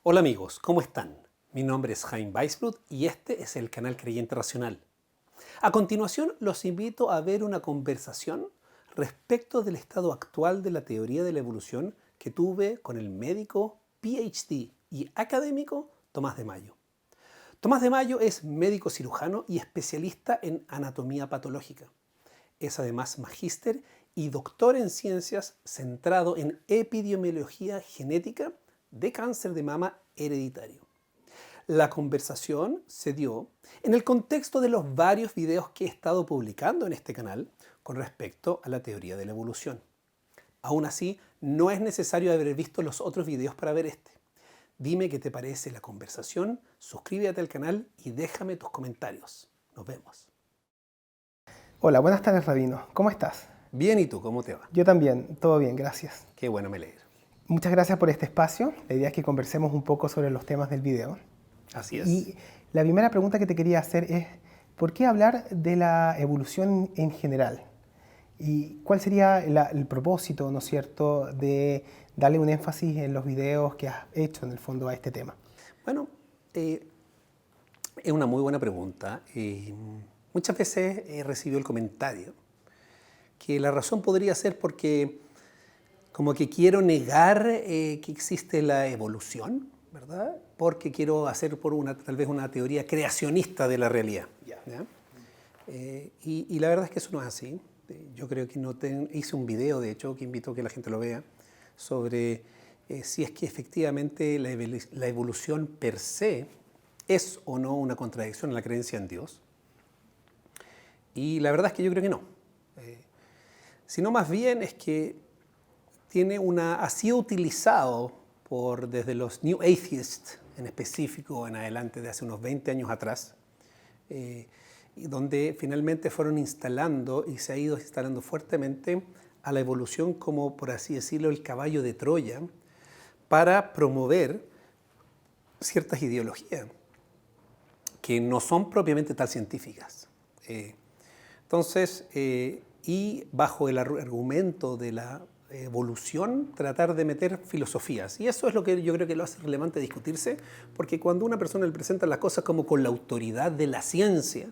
Hola amigos, ¿cómo están? Mi nombre es Chaim Weisbrot y este es el canal Creyente Racional. A continuación los invito a ver una conversación respecto del estado actual de la teoría de la evolución que tuve con el médico, PhD y académico Tomás de Mayo. Tomás de Mayo es médico cirujano y especialista en anatomía patológica. Es además magíster y doctor en ciencias centrado en epidemiología genética de cáncer de mama hereditario. La conversación se dio en el contexto de los varios videos que he estado publicando en este canal con respecto a la teoría de la evolución. Aún así, no es necesario haber visto los otros videos para ver este. Dime qué te parece la conversación, suscríbete al canal y déjame tus comentarios. Nos vemos. Hola, buenas tardes, Rabino. ¿Cómo estás? Bien, ¿y tú? ¿Cómo te va? Yo también, todo bien, gracias. Qué bueno, me alegro. Muchas gracias por este espacio. La idea es que conversemos un poco sobre los temas del video. Así es. Y la primera pregunta que te quería hacer es, ¿por qué hablar de la evolución en general? ¿Y cuál sería el propósito, ¿no es cierto?, de darle un énfasis en los videos que has hecho en el fondo a este tema? Bueno, es una muy buena pregunta. Muchas veces he recibido el comentario que la razón podría ser porque como que quiero negar que existe la evolución, ¿verdad? Porque quiero hacer tal vez una teoría creacionista de la realidad. ¿Ya? Y la verdad es que eso no es así. Yo creo que hice un video, de hecho, que invito a que la gente lo vea, sobre si es que efectivamente la evolución per se es o no una contradicción en la creencia en Dios. Y la verdad es que yo creo que no. Sino más bien es que ha sido utilizado desde los New Atheists en específico en adelante, de hace unos 20 años atrás, y donde finalmente fueron instalando y se ha ido instalando fuertemente a la evolución como, por así decirlo, el caballo de Troya para promover ciertas ideologías que no son propiamente tal científicas. Entonces, y bajo el argumento de la evolución, tratar de meter filosofías. Y eso es lo que yo creo que lo hace relevante discutirse, porque cuando una persona le presenta las cosas como con la autoridad de la ciencia,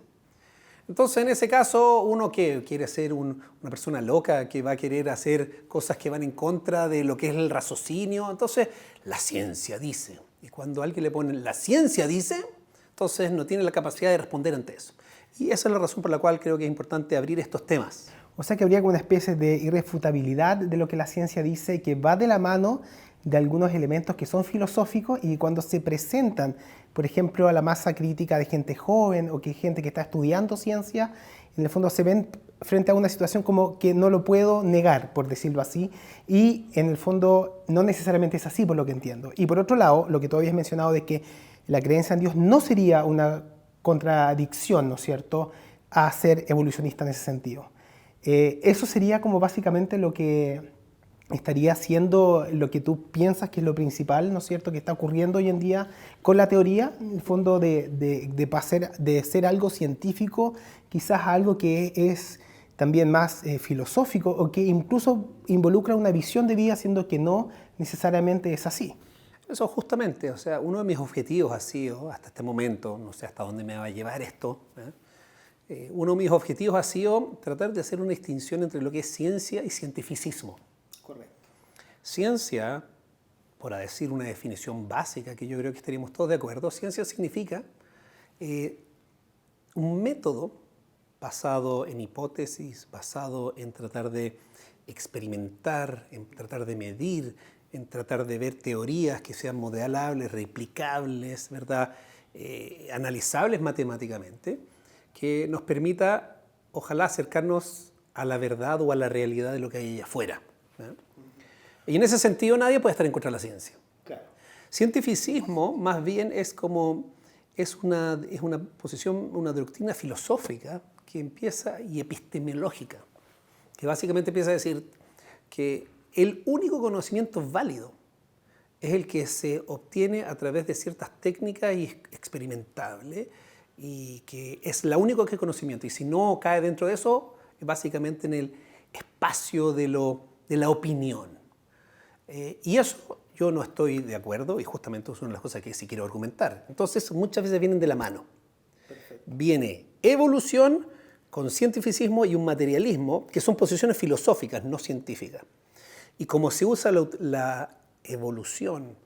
entonces en ese caso uno que quiere ser una persona loca, que va a querer hacer cosas que van en contra de lo que es el raciocinio, entonces la ciencia dice. Y cuando a alguien le ponen la ciencia dice, entonces no tiene la capacidad de responder ante eso. Y esa es la razón por la cual creo que es importante abrir estos temas. O sea que habría como una especie de irrefutabilidad de lo que la ciencia dice, que va de la mano de algunos elementos que son filosóficos y cuando se presentan, por ejemplo, a la masa crítica de gente joven o que gente que está estudiando ciencia, en el fondo se ven frente a una situación como que no lo puedo negar, por decirlo así, y en el fondo no necesariamente es así, por lo que entiendo. Y por otro lado, lo que tú habías mencionado de que la creencia en Dios no sería una contradicción, ¿no es cierto?, a ser evolucionista en ese sentido. Eso sería como básicamente lo que estaría siendo lo que tú piensas que es lo principal, ¿no es cierto?, que está ocurriendo hoy en día con la teoría, en el fondo de ser algo científico, quizás algo que es también más filosófico o que incluso involucra una visión de vida, siendo que no necesariamente es así. Eso justamente, o sea, uno de mis objetivos ha sido, hasta este momento, no sé hasta dónde me va a llevar esto, uno de mis objetivos ha sido tratar de hacer una distinción entre lo que es ciencia y cientificismo. Correcto. Ciencia, por decir una definición básica que yo creo que estaríamos todos de acuerdo, ciencia significa un método basado en hipótesis, basado en tratar de experimentar, en tratar de medir, en tratar de ver teorías que sean modelables, replicables, ¿verdad? Analizables matemáticamente, que nos permita, ojalá, acercarnos a la verdad o a la realidad de lo que hay allá afuera. Y en ese sentido nadie puede estar en contra de la ciencia. Claro. Cientificismo más bien es una posición, una doctrina filosófica que empieza y epistemológica, que básicamente empieza a decir que el único conocimiento válido es el que se obtiene a través de ciertas técnicas y experimentables y que es la única que es conocimiento. Y si no cae dentro de eso, es básicamente en el espacio de la opinión. Y eso yo no estoy de acuerdo y justamente es una de las cosas que sí quiero argumentar. Entonces, muchas veces vienen de la mano. Perfecto. Viene evolución con cientificismo y un materialismo, que son posiciones filosóficas, no científicas. Y como se usa la evolución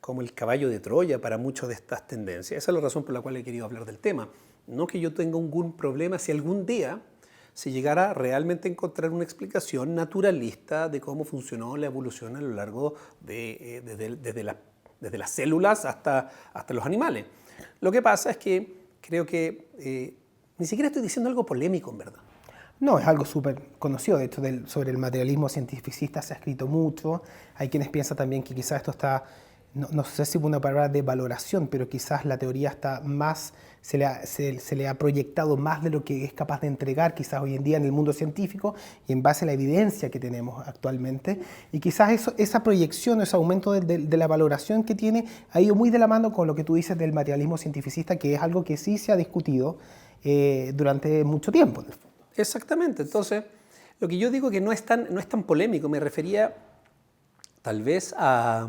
como el caballo de Troya para muchas de estas tendencias, esa es la razón por la cual he querido hablar del tema. No que yo tenga algún problema si algún día se llegara realmente a encontrar una explicación naturalista de cómo funcionó la evolución a lo largo desde las células hasta los animales. Lo que pasa es que creo que ni siquiera estoy diciendo algo polémico, en verdad. No, es algo súper conocido. De hecho, sobre el materialismo cientificista se ha escrito mucho. Hay quienes piensan también que quizás esto está, no sé si es una palabra de valoración, pero quizás la teoría está más, se le ha proyectado más de lo que es capaz de entregar quizás hoy en día en el mundo científico y en base a la evidencia que tenemos actualmente. Y quizás esa proyección, ese aumento de la valoración que tiene, ha ido muy de la mano con lo que tú dices del materialismo cientificista, que es algo que sí se ha discutido durante mucho tiempo. Exactamente. Entonces, lo que yo digo que no es tan polémico, me refería tal vez a...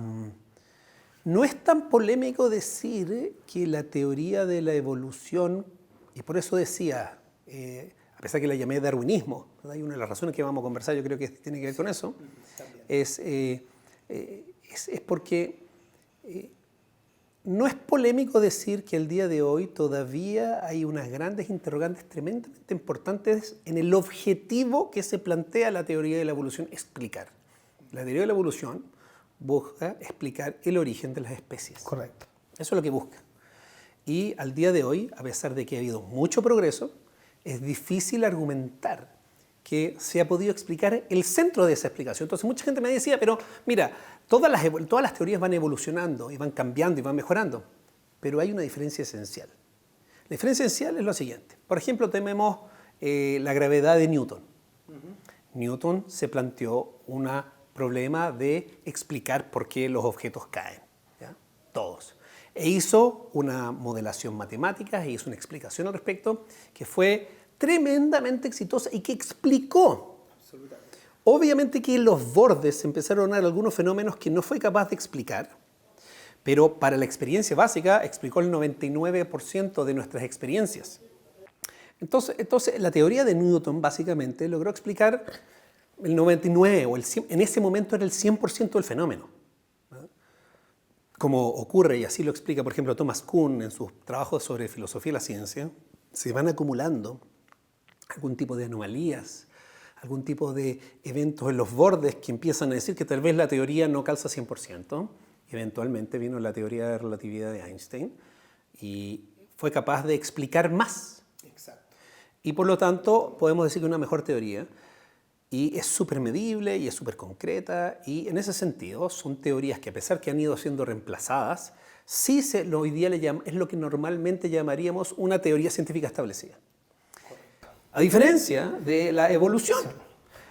No es tan polémico decir que la teoría de la evolución, y por eso decía, a pesar que la llamé darwinismo, ¿verdad? Y una de las razones que vamos a conversar, yo creo que tiene que ver con eso, es porque no es polémico decir que al día de hoy todavía hay unas grandes interrogantes tremendamente importantes en el objetivo que se plantea la teoría de la evolución explicar. La teoría de la evolución busca explicar el origen de las especies. Correcto. Eso es lo que busca. Y al día de hoy, a pesar de que ha habido mucho progreso, es difícil argumentar que se ha podido explicar el centro de esa explicación. Entonces mucha gente me decía, pero mira, todas las teorías van evolucionando y van cambiando y van mejorando, pero hay una diferencia esencial. La diferencia esencial es lo siguiente. Por ejemplo, tenemos la gravedad de Newton. Newton se planteó un problema de explicar por qué los objetos caen, ¿ya? Todos. E hizo una modelación matemática e hizo una explicación al respecto que fue tremendamente exitosa y que explicó. Obviamente que en los bordes se empezaron a dar algunos fenómenos que no fue capaz de explicar, pero para la experiencia básica explicó el 99% de nuestras experiencias. Entonces la teoría de Newton básicamente logró explicar el 99 o el 100, en ese momento era el 100% del fenómeno. Como ocurre, y así lo explica, por ejemplo, Thomas Kuhn en sus trabajos sobre filosofía de la ciencia, se van acumulando algún tipo de anomalías, algún tipo de eventos en los bordes que empiezan a decir que tal vez la teoría no calza 100%. Eventualmente vino la teoría de relatividad de Einstein y fue capaz de explicar más. Exacto. Y por lo tanto podemos decir que es una mejor teoría. Y es súper medible y es súper concreta y en ese sentido son teorías que a pesar que han ido siendo reemplazadas, sí hoy día es lo que normalmente llamaríamos una teoría científica establecida. Correcto. A diferencia de la evolución.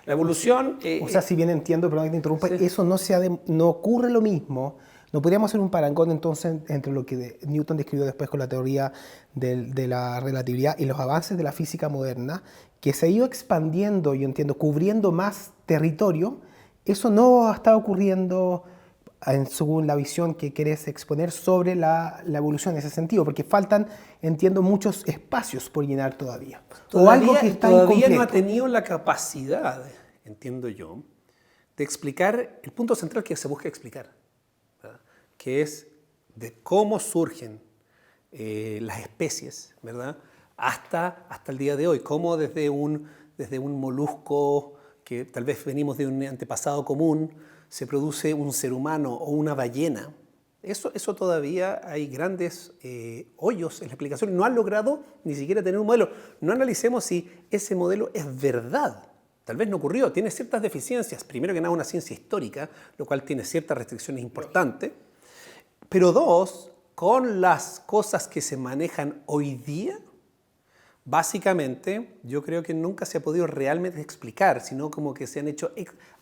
La evolución... o sea, si bien entiendo, perdón que te interrumpa, sí. eso no ocurre lo mismo. No podríamos hacer un parangón entonces entre lo que Newton describió después con la teoría de la relatividad y los avances de la física moderna, que se ha ido expandiendo, yo entiendo, cubriendo más territorio. Eso no está ocurriendo según la visión que querés exponer sobre la evolución en ese sentido, porque faltan, entiendo, muchos espacios por llenar todavía. O algo que está todavía incompleto. No ha tenido la capacidad, entiendo yo, de explicar el punto central que se busca explicar, ¿verdad? Que es de cómo surgen las especies, ¿verdad? Hasta el día de hoy, cómo desde un molusco que tal vez venimos de un antepasado común, se produce un ser humano o una ballena. Eso todavía hay grandes hoyos en la explicación. No han logrado ni siquiera tener un modelo. No analicemos si ese modelo es verdad. Tal vez no ocurrió, tiene ciertas deficiencias. Primero que nada, una ciencia histórica, lo cual tiene ciertas restricciones importantes. Pero dos, con las cosas que se manejan hoy día, básicamente, yo creo que nunca se ha podido realmente explicar, sino como que se han hecho,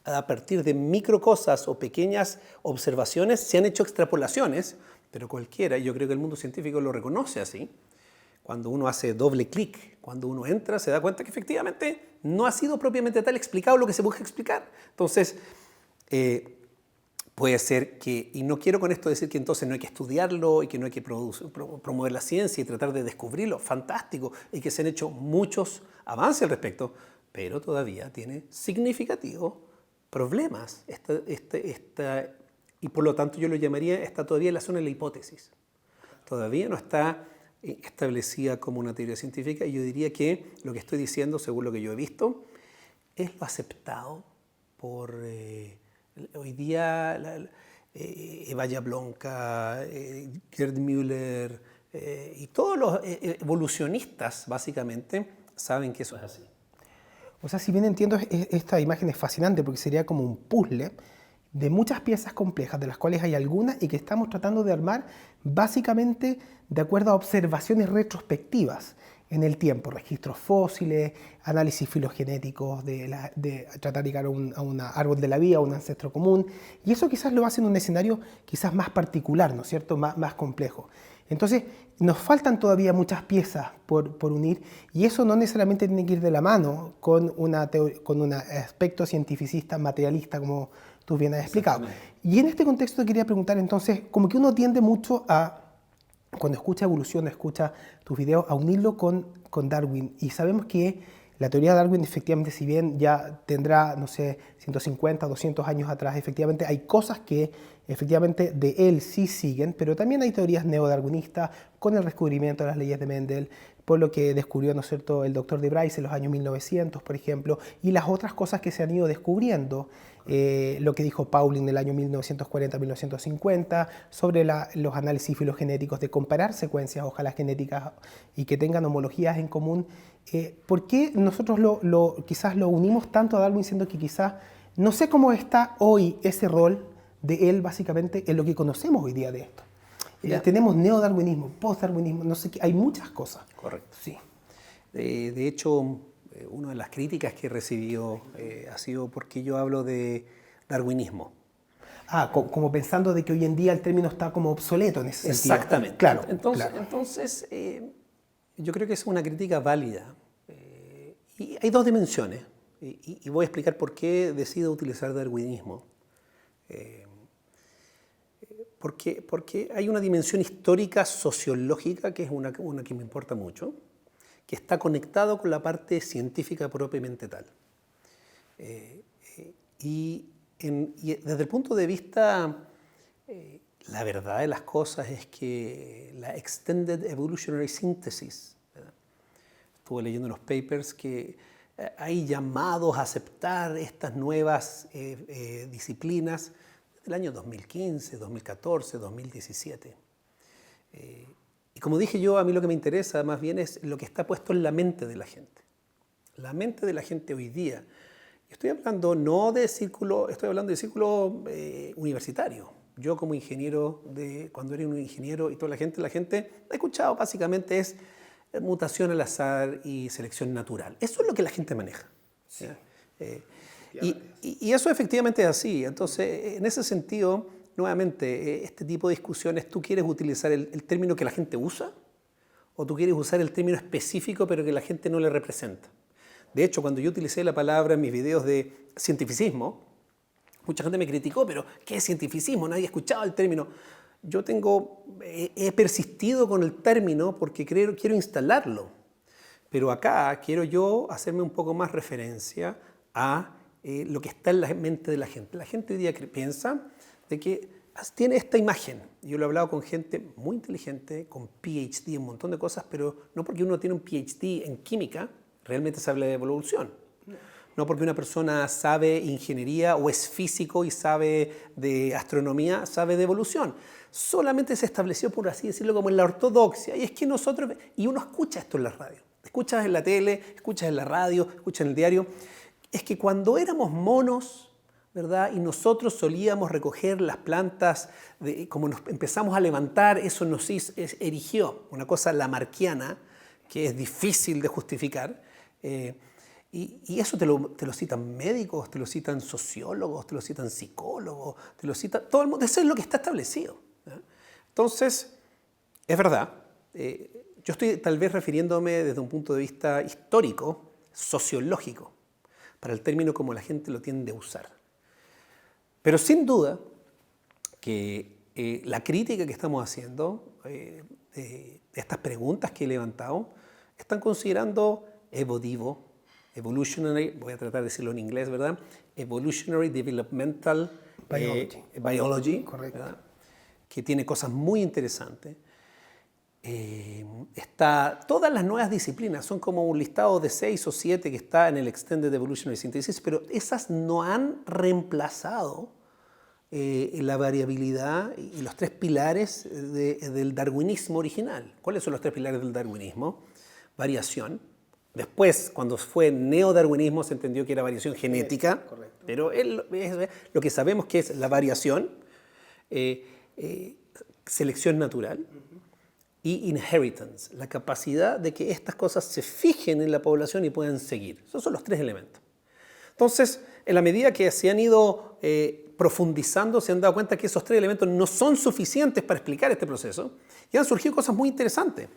a partir de micro cosas o pequeñas observaciones, se han hecho extrapolaciones, pero cualquiera, y yo creo que el mundo científico lo reconoce así, cuando uno hace doble clic, cuando uno entra, se da cuenta que efectivamente no ha sido propiamente tal explicado lo que se busca explicar. Entonces, Puede ser que, y no quiero con esto decir que entonces no hay que estudiarlo y que no hay que promover la ciencia y tratar de descubrirlo, fantástico, y que se han hecho muchos avances al respecto, pero todavía tiene significativos problemas. Y por lo tanto yo lo llamaría, está todavía en la zona de la hipótesis. Todavía no está establecida como una teoría científica, y yo diría que lo que estoy diciendo, según lo que yo he visto, es lo aceptado por... hoy día Eva Jablonka, Gerd Müller y todos los evolucionistas básicamente saben que eso es así. O sea, si bien entiendo, esta imagen es fascinante porque sería como un puzzle de muchas piezas complejas, de las cuales hay algunas y que estamos tratando de armar básicamente de acuerdo a observaciones retrospectivas en el tiempo, registros fósiles, análisis filogenéticos, de tratar de llegar a un árbol de la vida, a un ancestro común, y eso quizás lo hace en un escenario quizás más particular, ¿no es cierto?, más complejo. Entonces, nos faltan todavía muchas piezas por unir, y eso no necesariamente tiene que ir de la mano con un aspecto cientificista, materialista, como tú bien has explicado. Y en este contexto quería preguntar entonces, como que uno tiende mucho a, cuando escucha evolución, escucha tus videos, a unirlo con Darwin. Y sabemos que la teoría de Darwin, efectivamente, si bien ya tendrá, no sé, 150, 200 años atrás, efectivamente hay cosas que efectivamente de él sí siguen, pero también hay teorías neodarwinistas con el descubrimiento de las leyes de Mendel, por lo que descubrió, ¿no es cierto?, el doctor de Bryce en los años 1900, por ejemplo, y las otras cosas que se han ido descubriendo, lo que dijo Pauling en el año 1940-1950, sobre los análisis filogenéticos, de comparar secuencias, ojalá genéticas, y que tengan homologías en común. ¿Por qué nosotros quizás lo unimos tanto a Darwin, siendo que quizás, no sé cómo está hoy ese rol de él básicamente en lo que conocemos hoy día de esto? Tenemos neodarwinismo, postdarwinismo, no sé qué, hay muchas cosas. Correcto. Sí. De hecho, una de las críticas que he recibido ha sido porque yo hablo de darwinismo. Como pensando de que hoy en día el término está como obsoleto en ese sentido. Exactamente. Claro, Entonces yo creo que es una crítica válida. Y hay dos dimensiones. Y voy a explicar por qué decido utilizar darwinismo. Porque hay una dimensión histórica, sociológica, que es una que me importa mucho, que está conectado con la parte científica propiamente tal. Y desde el punto de vista, la verdad de las cosas es que la Extended Evolutionary Synthesis, ¿verdad? Estuve leyendo unos papers que hay llamados a aceptar estas nuevas disciplinas desde el año 2015, 2014, 2017. Y como dije yo, a mí lo que me interesa más bien es lo que está puesto en la mente de la gente. La mente de la gente hoy día. Estoy hablando no de círculo, estoy hablando de círculo universitario. Yo como ingeniero, cuando era un ingeniero y toda la gente ha escuchado básicamente es mutación al azar y selección natural. Eso es lo que la gente maneja. Sí. Y eso efectivamente es así. Entonces, en ese sentido, nuevamente, este tipo de discusiones, ¿tú quieres utilizar el término que la gente usa? ¿O tú quieres usar el término específico pero que la gente no le representa? De hecho, cuando yo utilicé la palabra en mis videos de cientificismo, mucha gente me criticó, pero ¿qué es cientificismo? Nadie ha escuchado el término. Yo he persistido con el término porque quiero instalarlo. Pero acá quiero yo hacerme un poco más referencia a lo que está en la mente de la gente. La gente hoy día piensa de que tiene esta imagen. Yo lo he hablado con gente muy inteligente, con PhD, un montón de cosas, pero no porque uno tiene un PhD en química, realmente se habla de evolución. No porque una persona sabe ingeniería o es físico y sabe de astronomía, sabe de evolución. Solamente se estableció, por así decirlo, como en la ortodoxia. Y es que y uno escucha esto en la radio. Escuchas en la tele, escuchas en la radio, escuchas en el diario. Es que cuando éramos monos, ¿verdad?, y nosotros solíamos recoger las plantas, como nos empezamos a levantar, eso nos erigió una cosa lamarquiana que es difícil de justificar. Y eso te lo citan médicos, te lo citan sociólogos, te lo citan psicólogos, te lo cita todo el mundo. Eso es lo que está establecido, ¿verdad? Entonces, es verdad. Yo estoy tal vez refiriéndome desde un punto de vista histórico, sociológico, para el término como la gente lo tiende a usar. Pero sin duda, que la crítica que estamos haciendo, de estas preguntas que he levantado, están considerando evolutionary, voy a tratar de decirlo en inglés, ¿verdad? Evolutionary Developmental Biology, correcto. ¿verdad? Que tiene cosas muy interesantes. Todas las nuevas disciplinas, son como un listado de 6 o 7 que está en el Extended Evolutionary Synthesis, pero esas no han reemplazado la variabilidad y los 3 pilares del darwinismo original. ¿Cuáles son los 3 pilares del darwinismo? Variación. Después, cuando fue neodarwinismo, se entendió que era variación genética, correcto. pero lo que sabemos que es la variación, selección natural y inheritance, la capacidad de que estas cosas se fijen en la población y puedan seguir. Esos son los 3 elementos. Entonces, en la medida que se han ido profundizando, se han dado cuenta que esos 3 elementos no son suficientes para explicar este proceso y han surgido cosas muy interesantes,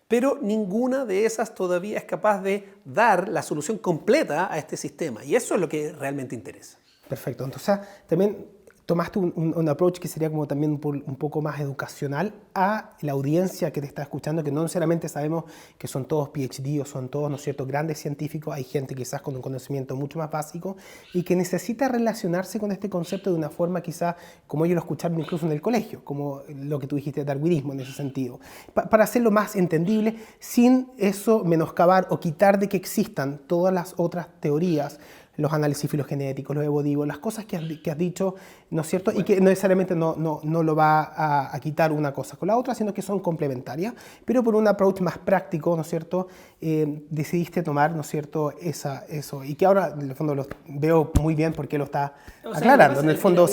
pero ninguna de esas todavía es capaz de dar la solución completa a este sistema y eso es lo que realmente interesa. Perfecto. Entonces, también tomaste un approach que sería como también un poco más educacional a la audiencia que te está escuchando, que no necesariamente sabemos que son todos PhD o son todos, ¿no es cierto?, grandes científicos. Hay gente quizás con un conocimiento mucho más básico y que necesita relacionarse con este concepto de una forma quizás como ellos lo escucharon incluso en el colegio, como lo que tú dijiste, darwinismo en ese sentido, para hacerlo más entendible sin eso menoscabar o quitar de que existan todas las otras teorías, los análisis filogenéticos, los evolutivos, las cosas que has dicho, ¿no es cierto? Bueno. Y que necesariamente no lo va a quitar una cosa con la otra, sino que son complementarias, pero por un approach más práctico, ¿no es cierto? Decidiste tomar, ¿no es cierto?, eso, y que ahora, en el fondo, lo veo muy bien porque lo está aclarando, en el fondo,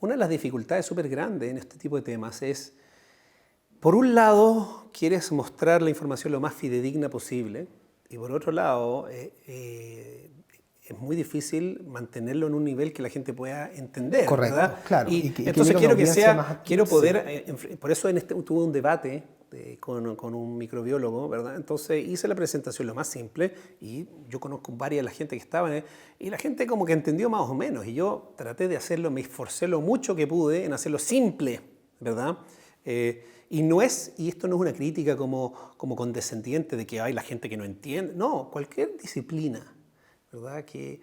Una de las dificultades súper grandes en este tipo de temas es, por un lado, quieres mostrar la información lo más fidedigna posible, y por otro lado, es muy difícil mantenerlo en un nivel que la gente pueda entender. Correcto, ¿verdad? claro. Y que entonces quiero que sea, más, quiero poder, por eso tuve un debate con un microbiólogo, ¿verdad? Entonces hice la presentación lo más simple y yo conozco varias de la gente que estaba y la gente como que entendió más o menos y yo traté de hacerlo, me esforcé lo mucho que pude en hacerlo simple, ¿verdad? Y esto no es una crítica como condescendiente de que hay la gente que no entiende, no, cualquier disciplina, ¿verdad?, que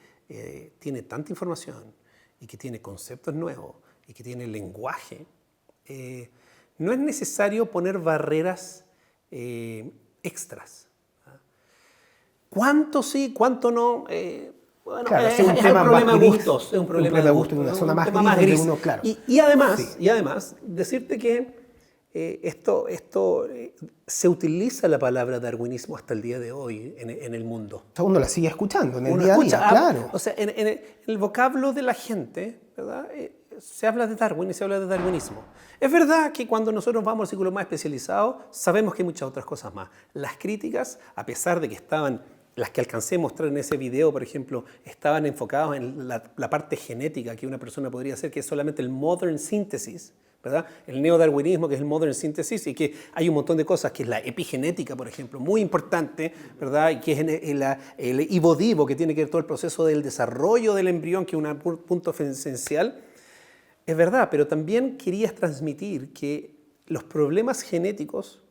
tiene tanta información y que tiene conceptos nuevos y que tiene lenguaje, no es necesario poner barreras extras. ¿Cuánto sí, cuánto no? Bueno, claro, es un problema de gustos. Es un problema de gustos, una zona más tema gris. gris. Uno, claro. Y además, decirte que esto se utiliza la palabra darwinismo hasta el día de hoy en el mundo. O sea, uno la sigue escuchando en el día a día, claro. O sea, en el vocablo de la gente, ¿verdad?, se habla de Darwin y se habla de darwinismo. Es verdad que cuando nosotros vamos al círculo más especializado, sabemos que hay muchas otras cosas más. Las críticas, a pesar de que las que alcancé a mostrar en ese video, por ejemplo, estaban enfocadas en la parte genética que una persona podría hacer, que es solamente el modern synthesis, ¿verdad? El neodarwinismo, que es el modern synthesis, y que hay un montón de cosas, que es la epigenética, por ejemplo, muy importante, ¿verdad? Y que es el evolutivo, que tiene que ver todo el proceso del desarrollo del embrión, que es un punto esencial. Es verdad, pero también querías transmitir que los problemas genéticos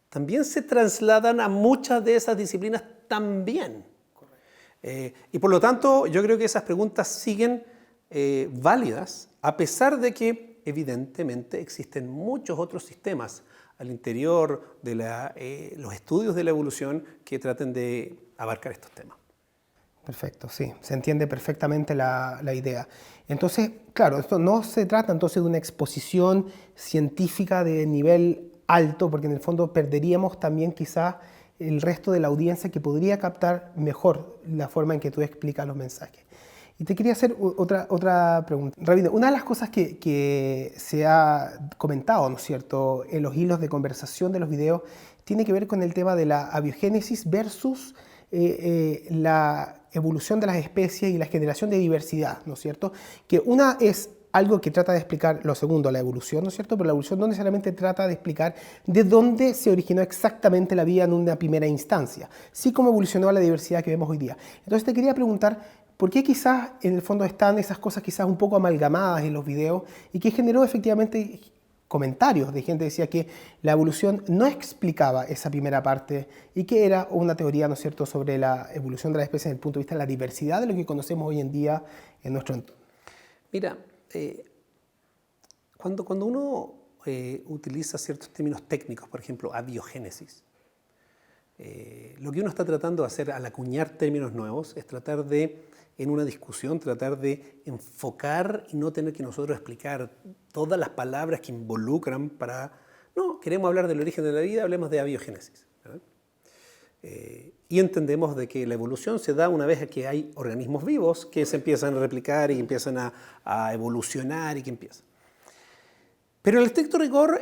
también se trasladan a muchas de esas disciplinas también. Y por lo tanto, yo creo que esas preguntas siguen válidas, a pesar de que evidentemente existen muchos otros sistemas al interior de los estudios de la evolución que traten de abarcar estos temas. Perfecto, sí, se entiende perfectamente la idea. Entonces, claro, esto no se trata entonces de una exposición científica de nivel alto, porque en el fondo perderíamos también quizás el resto de la audiencia que podría captar mejor la forma en que tú explicas los mensajes. Y te quería hacer otra pregunta. Rabino, una de las cosas que se ha comentado, ¿no es cierto?, en los hilos de conversación de los videos, tiene que ver con el tema de la abiogénesis versus la evolución de las especies y la generación de diversidad, ¿no es cierto? Que una es algo que trata de explicar, lo segundo, la evolución, ¿no es cierto? Pero la evolución no necesariamente trata de explicar de dónde se originó exactamente la vida en una primera instancia, sí cómo evolucionó a la diversidad que vemos hoy día. Entonces te quería preguntar, ¿por qué quizás en el fondo están esas cosas quizás un poco amalgamadas en los videos y que generó efectivamente comentarios de gente que decía que la evolución no explicaba esa primera parte y que era una teoría, ¿no es cierto?, sobre la evolución de la especie desde el punto de vista de la diversidad de lo que conocemos hoy en día en nuestro entorno? Mira, cuando uno utiliza ciertos términos técnicos, por ejemplo, abiogénesis, lo que uno está tratando de hacer al acuñar términos nuevos es tratar de, en una discusión, tratar de enfocar y no tener que nosotros explicar todas las palabras que involucran para... No, queremos hablar del origen de la vida, hablemos de abiogénesis, ¿verdad? Y entendemos de que la evolución se da una vez que hay organismos vivos que se empiezan a replicar y empiezan a evolucionar y que empiezan. Pero en el estricto rigor,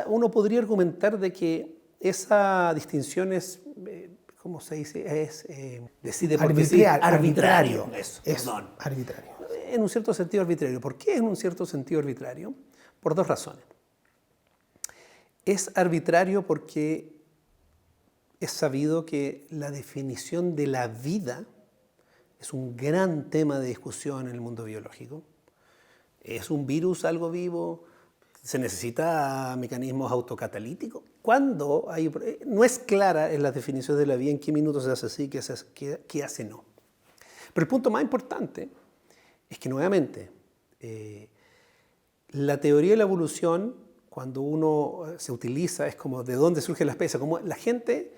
uno podría argumentar de que esa distinción es, ¿cómo se dice? Es decide por decir, arbitrario. Eso, perdón. Arbitrario. En un cierto sentido arbitrario. ¿Por qué en un cierto sentido arbitrario? Por dos razones. Es arbitrario porque es sabido que la definición de la vida es un gran tema de discusión en el mundo biológico. ¿Es un virus algo vivo? ¿Se necesita mecanismos autocatalíticos? ¿Cuándo hay? No es clara en las definiciones de la vida en qué minutos se hace así, qué hace no. Pero el punto más importante es que nuevamente la teoría de la evolución, cuando uno se utiliza, es como de dónde surge la especie, como la gente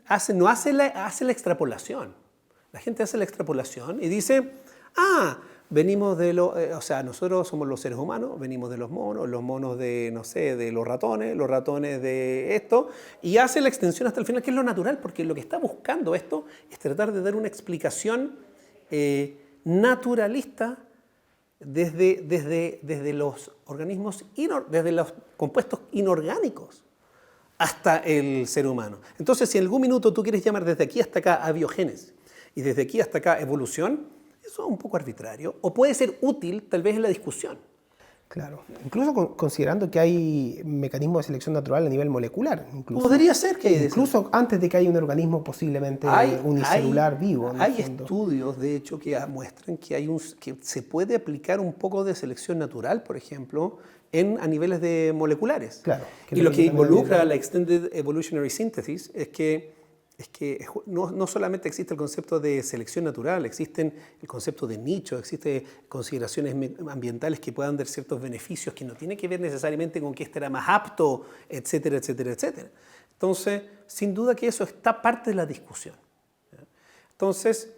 hace la extrapolación. La gente hace la extrapolación y dice, venimos de nosotros somos los seres humanos, venimos de los monos de, no sé, de los ratones de esto, y hace la extensión hasta el final, que es lo natural, porque lo que está buscando esto es tratar de dar una explicación naturalista desde los organismos, desde los compuestos inorgánicos hasta el ser humano. Entonces, si en algún minuto tú quieres llamar desde aquí hasta acá abiogénesis y desde aquí hasta acá evolución, eso es un poco arbitrario, o puede ser útil tal vez en la discusión. Claro, incluso considerando que hay mecanismos de selección natural a nivel molecular. Podría ser que hay incluso antes de que haya un organismo posiblemente unicelular vivo. Hay estudios, de hecho, que muestran que, que se puede aplicar un poco de selección natural, por ejemplo, a niveles moleculares. Claro, y lo que involucra la Extended Evolutionary Synthesis es que no solamente existe el concepto de selección natural, existen el concepto de nicho, existen consideraciones ambientales que puedan dar ciertos beneficios que no tienen que ver necesariamente con que este era más apto, etcétera, etcétera, etcétera. Entonces, sin duda que eso está parte de la discusión. Entonces,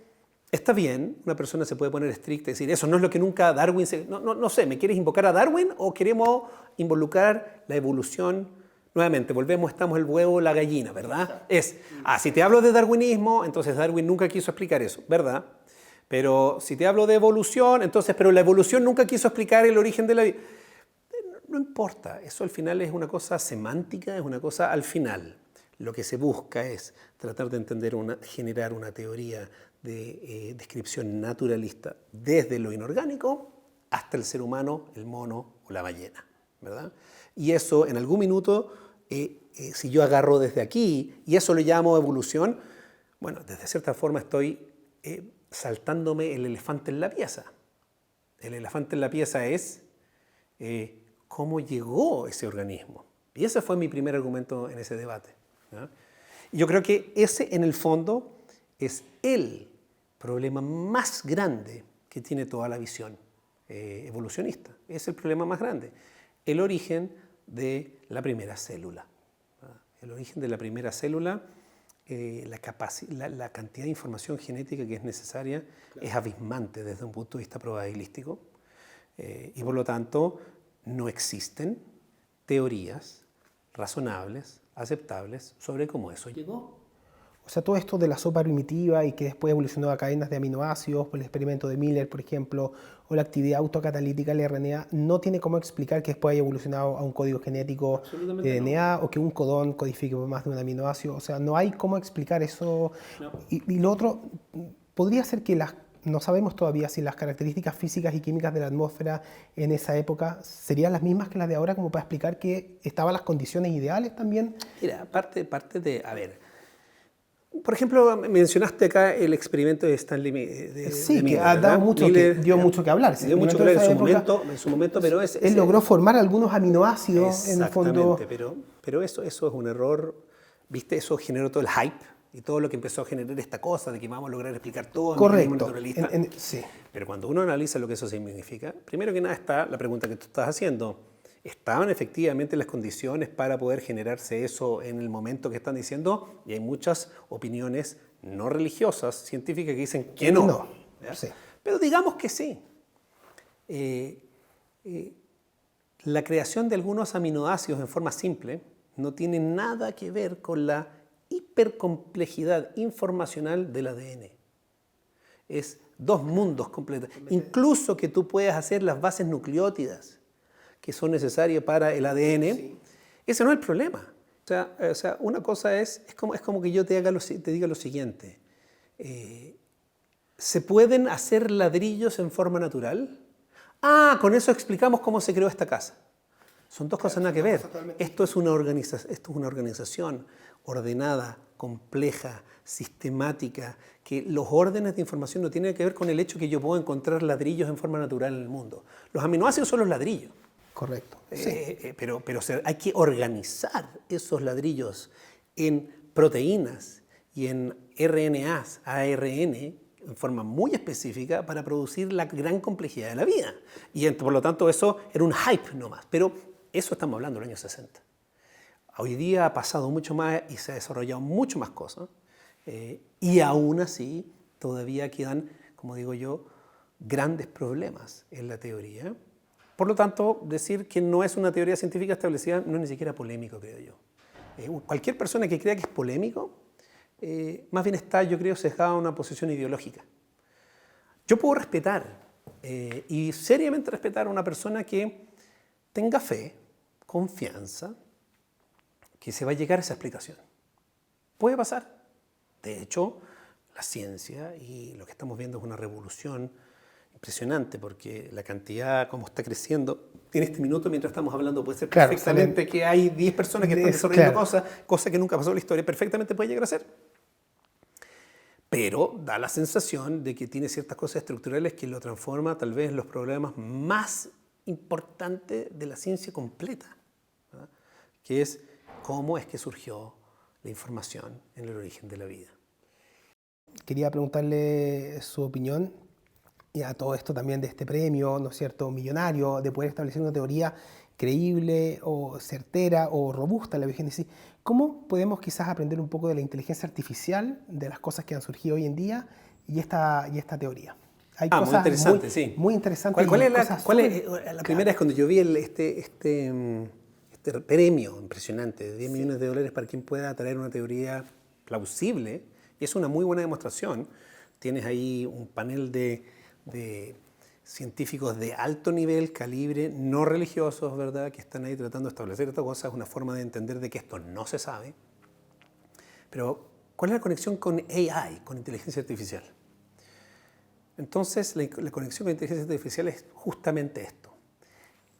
está bien, una persona se puede poner estricta y decir, eso no es lo que nunca Darwin... No sé, ¿me quieres invocar a Darwin o queremos involucrar la evolución? Nuevamente, volvemos, estamos el huevo, la gallina, ¿verdad? Si te hablo de darwinismo, entonces Darwin nunca quiso explicar eso, ¿verdad? Pero si te hablo de evolución, pero la evolución nunca quiso explicar el origen de la vida. No importa, eso al final es una cosa semántica, es una cosa al final. Lo que se busca es tratar de generar una teoría de descripción naturalista desde lo inorgánico hasta el ser humano, el mono o la ballena, ¿verdad? Y eso en algún minuto... si yo agarro desde aquí y eso lo llamo evolución, bueno, desde cierta forma estoy saltándome el elefante en la pieza. El elefante en la pieza es cómo llegó ese organismo. Y ese fue mi primer argumento en ese debate, ¿no? Y yo creo que ese, en el fondo, es el problema más grande que tiene toda la visión evolucionista. Es el problema más grande. El origen de la primera célula. El origen de la primera célula, la cantidad de información genética que es necesaria es abismante desde un punto de vista probabilístico y por lo tanto no existen teorías razonables, aceptables sobre cómo eso llegó. O sea, todo esto de la sopa primitiva y que después evolucionó a cadenas de aminoácidos, por el experimento de Miller, por ejemplo, o la actividad autocatalítica del RNA, no tiene cómo explicar que después haya evolucionado a un código genético de DNA o que un codón codifique más de un aminoácido. O sea, no hay cómo explicar eso. No. Y lo otro, podría ser que no sabemos todavía si las características físicas y químicas de la atmósfera en esa época serían las mismas que las de ahora, como para explicar que estaban las condiciones ideales también. Mira, parte de, a ver, por ejemplo, mencionaste acá el experimento de Stanley Sí, de que Miller, ha dado ¿verdad? mucho, Miller, dio mucho que hablar. dio mucho que hablar en su momento, pero él logró formar algunos aminoácidos en el fondo. Exactamente, pero eso es un error, ¿viste? Eso generó todo el hype y todo lo que empezó a generar esta cosa de que vamos a lograr explicar todo en mecanismo Correcto. naturalista. Sí. Pero cuando uno analiza lo que eso significa, primero que nada está la pregunta que tú estás haciendo. ¿Estaban efectivamente las condiciones para poder generarse eso en el momento que están diciendo? Y hay muchas opiniones no religiosas, científicas, que dicen que no. No, sí. Pero digamos que sí. La creación de algunos aminoácidos en forma simple no tiene nada que ver con la hipercomplejidad informacional del ADN. Es dos mundos completos. Incluso que tú puedas hacer las bases nucleótidas que son necesarias para el ADN, sí. Ese no es el problema. O sea, una cosa es como que yo te diga lo siguiente. ¿Se pueden hacer ladrillos en forma natural? Ah, con eso explicamos cómo se creó esta casa. Son dos cosas nada que ver. Esto es una organización ordenada, compleja, sistemática, que los órdenes de información no tienen que ver con el hecho que yo puedo encontrar ladrillos en forma natural en el mundo. Los aminoácidos son los ladrillos. Correcto. Sí. Pero hay que organizar esos ladrillos en proteínas y en RNAs, ARN, en forma muy específica para producir la gran complejidad de la vida. Y por lo tanto eso era un hype nomás. Pero eso estamos hablando de los años 60. Hoy día ha pasado mucho más y se ha desarrollado mucho más cosas. Y aún así todavía quedan, como digo yo, grandes problemas en la teoría. Por lo tanto, decir que no es una teoría científica establecida no es ni siquiera polémico, creo yo. Cualquier persona que crea que es polémico, más bien está, yo creo, sesgada a una posición ideológica. Yo puedo respetar, y seriamente respetar a una persona que tenga fe, confianza, que se va a llegar a esa explicación. Puede pasar. De hecho, la ciencia y lo que estamos viendo es una revolución impresionante, porque la cantidad como está creciendo en este minuto mientras estamos hablando puede ser perfectamente que hay 10 personas que están desarrollando cosas que nunca pasó en la historia, perfectamente puede llegar a ser. Pero da la sensación de que tiene ciertas cosas estructurales que lo transforma tal vez en los problemas más importantes de la ciencia completa, ¿verdad? Que es cómo es que surgió la información en el origen de la vida. Quería preguntarle su opinión y a todo esto también de este premio, ¿no es cierto?, millonario, de poder establecer una teoría creíble o certera o robusta en la biogénesis. ¿Cómo podemos quizás aprender un poco de la inteligencia artificial, de las cosas que han surgido hoy en día y esta teoría? Hay cosas muy interesantes, sí. Muy interesantes. ¿Cuál es la primera vez cuando yo vi este premio impresionante de $10 millones para quien pueda traer una teoría plausible? Y es una muy buena demostración. Tienes ahí un panel de científicos de alto nivel, calibre, no religiosos, ¿verdad?, que están ahí tratando de establecer esta cosa. Es una forma de entender de que esto no se sabe. Pero, ¿cuál es la conexión con AI, con inteligencia artificial? Entonces, la conexión con inteligencia artificial es justamente esto.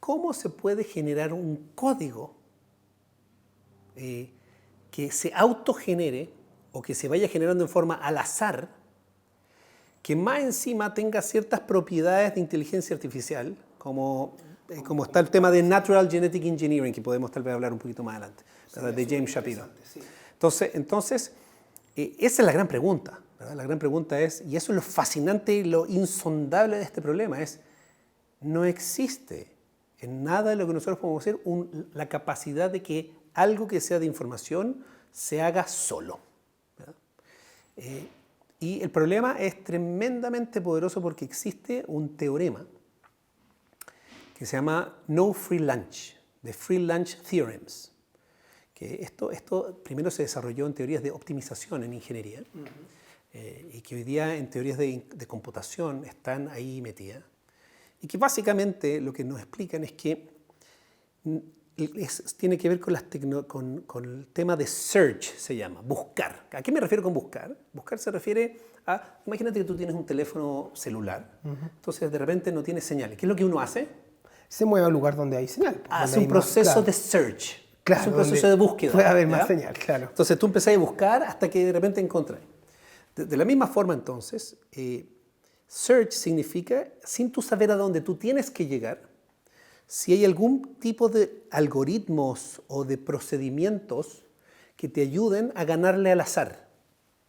¿Cómo se puede generar un código que se autogenere o que se vaya generando en forma al azar, que más encima tenga ciertas propiedades de inteligencia artificial, como está el tema de Natural Genetic Engineering, que podemos tal vez hablar un poquito más adelante, ¿verdad?, de James Shapiro. Sí. Entonces esa es la gran pregunta, ¿verdad? La gran pregunta es, y eso es lo fascinante y lo insondable de este problema, es no existe en nada de lo que nosotros podemos hacer la capacidad de que algo que sea de información se haga solo, ¿verdad? Y el problema es tremendamente poderoso porque existe un teorema que se llama No Free Lunch, the Free Lunch Theorems. Que esto primero se desarrolló en teorías de optimización en ingeniería, y que hoy día en teorías de computación están ahí metidas. Y que básicamente lo que nos explican es que tiene que ver con el tema de search, se llama, buscar. ¿A qué me refiero con buscar? Buscar se refiere Imagínate que tú tienes un teléfono celular, entonces de repente no tienes señales. ¿Qué es lo que uno hace? Se mueve al lugar donde hay señal. Hace un proceso de search, claro, es un proceso de búsqueda. Puede haber ¿ya? más señal, claro. Entonces tú empezás a buscar hasta que de repente encontrás. De la misma forma entonces, search significa, sin tú saber a dónde tú tienes que llegar, si hay algún tipo de algoritmos o de procedimientos que te ayuden a ganarle al azar.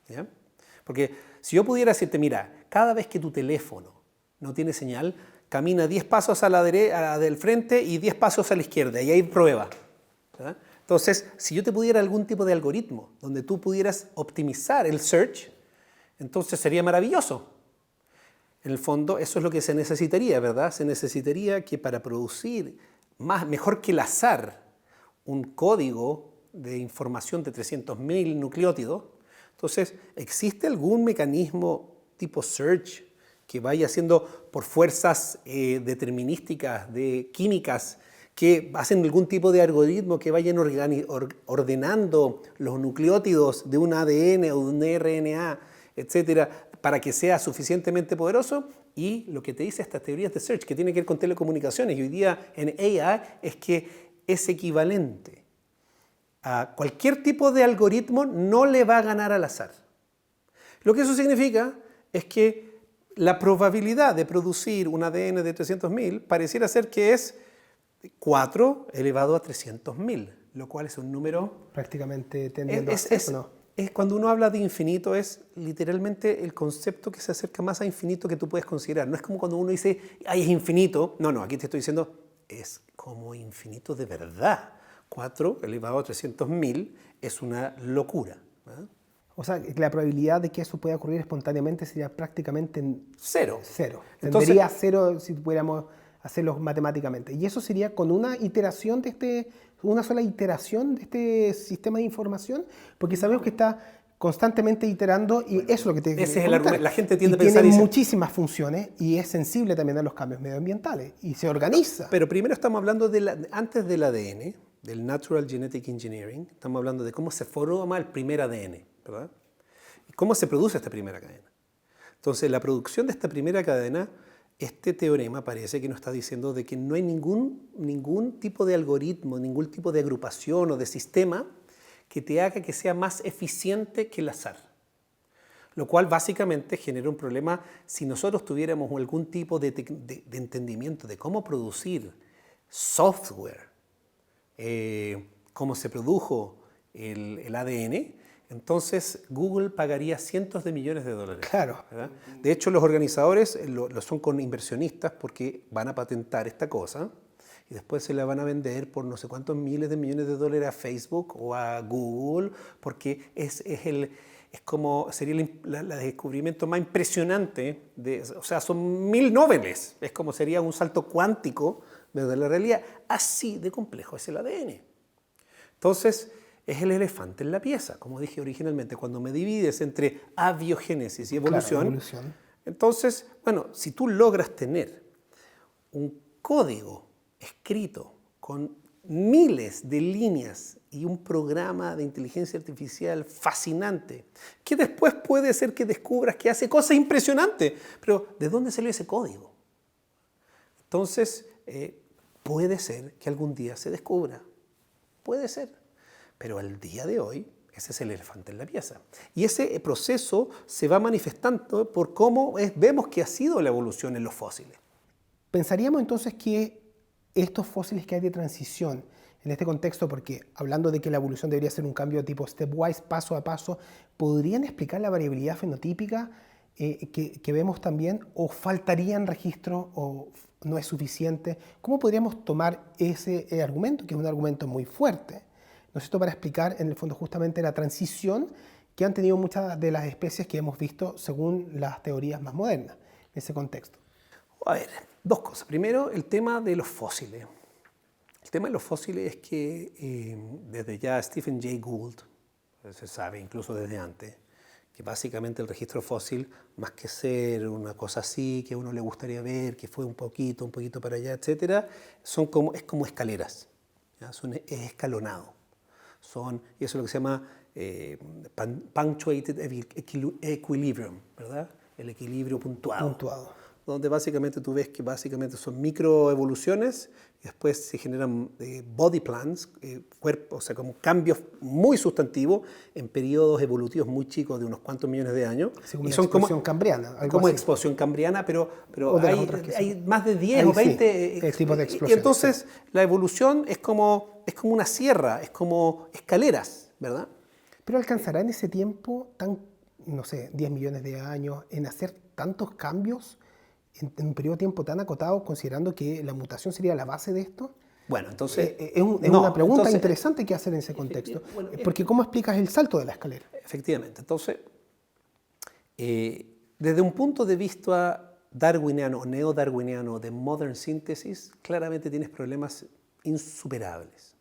¿Ya? Porque si yo pudiera decirte, mira, cada vez que tu teléfono no tiene señal, camina 10 pasos a la del frente y 10 pasos a la izquierda, y ahí prueba. ¿Ya? Entonces, si yo te pudiera algún tipo de algoritmo donde tú pudieras optimizar el search, entonces sería maravilloso. En el fondo, eso es lo que se necesitaría, ¿verdad? Se necesitaría que para producir mejor que el azar, un código de información de 300.000 nucleótidos, entonces, ¿existe algún mecanismo tipo search que vaya haciendo por fuerzas determinísticas, químicas, que hacen algún tipo de algoritmo que vayan ordenando los nucleótidos de un ADN o de un RNA, etcétera, para que sea suficientemente poderoso? Y lo que te dice estas teorías de search, que tiene que ver con telecomunicaciones, y hoy día en AI, es que es equivalente a cualquier tipo de algoritmo, no le va a ganar al azar. Lo que eso significa es que la probabilidad de producir un ADN de 300.000 pareciera ser que es 4 elevado a 300.000, lo cual es un número... Prácticamente tendiendo a ser, ¿no? Cuando uno habla de infinito, es literalmente el concepto que se acerca más a infinito que tú puedes considerar. No es como cuando uno dice, ¡ay, es infinito! No, aquí te estoy diciendo, es como infinito de verdad. 4 elevado a 300.000 es una locura. ¿Eh? O sea, la probabilidad de que eso pueda ocurrir espontáneamente sería prácticamente cero. Tendría cero si pudiéramos hacerlo matemáticamente. Y eso sería con una iteración una sola iteración de este sistema de información, porque sabemos que está constantemente iterando y eso es lo que te ese es el argumento. La gente tiende a pensar tiene y dice, muchísimas funciones y es sensible también a los cambios medioambientales y se organiza. Pero primero estamos hablando antes del ADN, del Natural Genetic Engineering, estamos hablando de cómo se forma el primer ADN, ¿verdad? Y cómo se produce esta primera cadena. Entonces, la producción de esta primera cadena, este teorema parece que nos está diciendo de que no hay ningún tipo de algoritmo, ningún tipo de agrupación o de sistema que te haga que sea más eficiente que el azar. Lo cual básicamente genera un problema si nosotros tuviéramos algún tipo de entendimiento de cómo producir software, cómo se produjo el ADN, entonces Google pagaría cientos de millones de dólares. Claro. ¿Verdad? De hecho, los organizadores lo son con inversionistas porque van a patentar esta cosa y después se la van a vender por no sé cuántos miles de millones de dólares a Facebook o a Google, porque sería el descubrimiento más impresionante, o sea, son 1000 Nobeles, es como sería un salto cuántico de la realidad. Así de complejo es el ADN. Entonces, es el elefante en la pieza, como dije originalmente, cuando me divides entre abiogénesis y evolución. Claro, evolución. Entonces, bueno, si tú logras tener un código escrito con miles de líneas y un programa de inteligencia artificial fascinante, que después puede ser que descubras que hace cosas impresionantes, pero ¿de dónde salió ese código? Entonces, puede ser que algún día se descubra, puede ser, pero al día de hoy ese es el elefante en la pieza. Y ese proceso se va manifestando por cómo vemos que ha sido la evolución en los fósiles. Pensaríamos entonces que estos fósiles que hay de transición en este contexto, porque hablando de que la evolución debería ser un cambio tipo stepwise, paso a paso, ¿podrían explicar la variabilidad fenotípica que vemos también? ¿O faltarían registros o no es suficiente? ¿Cómo podríamos tomar ese argumento, que es un argumento muy fuerte, ¿no es cierto?, para explicar en el fondo justamente la transición que han tenido muchas de las especies que hemos visto según las teorías más modernas en ese contexto? A ver, dos cosas. Primero, el tema de los fósiles. El tema de los fósiles es que desde ya Stephen Jay Gould, se sabe incluso desde antes, que básicamente el registro fósil, más que ser una cosa así, que a uno le gustaría ver, que fue un poquito para allá, etc., es como escaleras, ¿ya? Es escalonado. y eso es lo que se llama punctuated equilibrium, ¿verdad? El equilibrio puntuado. Donde básicamente tú ves que básicamente son microevoluciones y después se generan body plans, o sea, como cambios muy sustantivos en periodos evolutivos muy chicos de unos cuantos millones de años. Así como una explosión cambriana. Como explosión cambriana, pero hay más de 10 ahí o 20 sí, tipos de explosiones. Y entonces la evolución es como una sierra, es como escaleras, ¿verdad? Pero ¿alcanzará en ese tiempo, no sé, 10 millones de años, en hacer tantos cambios en un periodo de tiempo tan acotado, considerando que la mutación sería la base de esto? Bueno, entonces... es una pregunta interesante que hacer en ese contexto. Porque ¿cómo explicas el salto de la escalera? Efectivamente. Entonces, desde un punto de vista darwiniano o neodarwiniano de modern synthesis, claramente tienes problemas insuperables.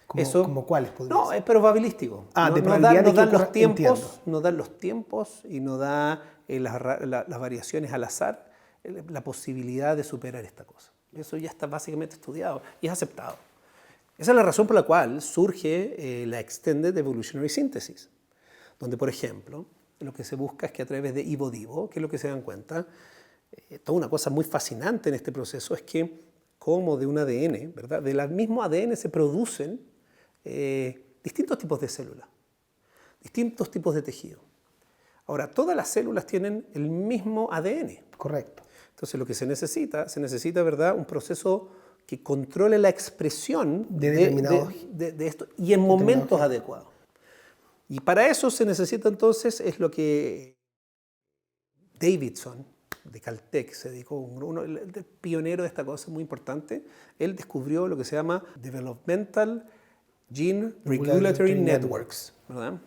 ¿Como cuáles podrían ser? No, es probabilístico. No dan los tiempos, no dan los tiempos y no da las variaciones al azar la posibilidad de superar esta cosa. Eso ya está básicamente estudiado y es aceptado. Esa es la razón por la cual surge la Extended Evolutionary Synthesis, donde, por ejemplo, lo que se busca es que a través de IVO-DIVO, que es lo que se dan cuenta, toda una cosa muy fascinante en este proceso es que como de un ADN, ¿verdad? Del mismo ADN se producen distintos tipos de células, distintos tipos de tejido. Ahora, todas las células tienen el mismo ADN. Correcto. Entonces, lo que se necesita, ¿verdad?, un proceso que controle la expresión de esto y en momentos adecuados. Y para eso se necesita entonces, es lo que Davidson, de Caltech, se dedicó, el pionero de esta cosa muy importante. Él descubrió lo que se llama Developmental Gene Regulatory Networks, ¿verdad?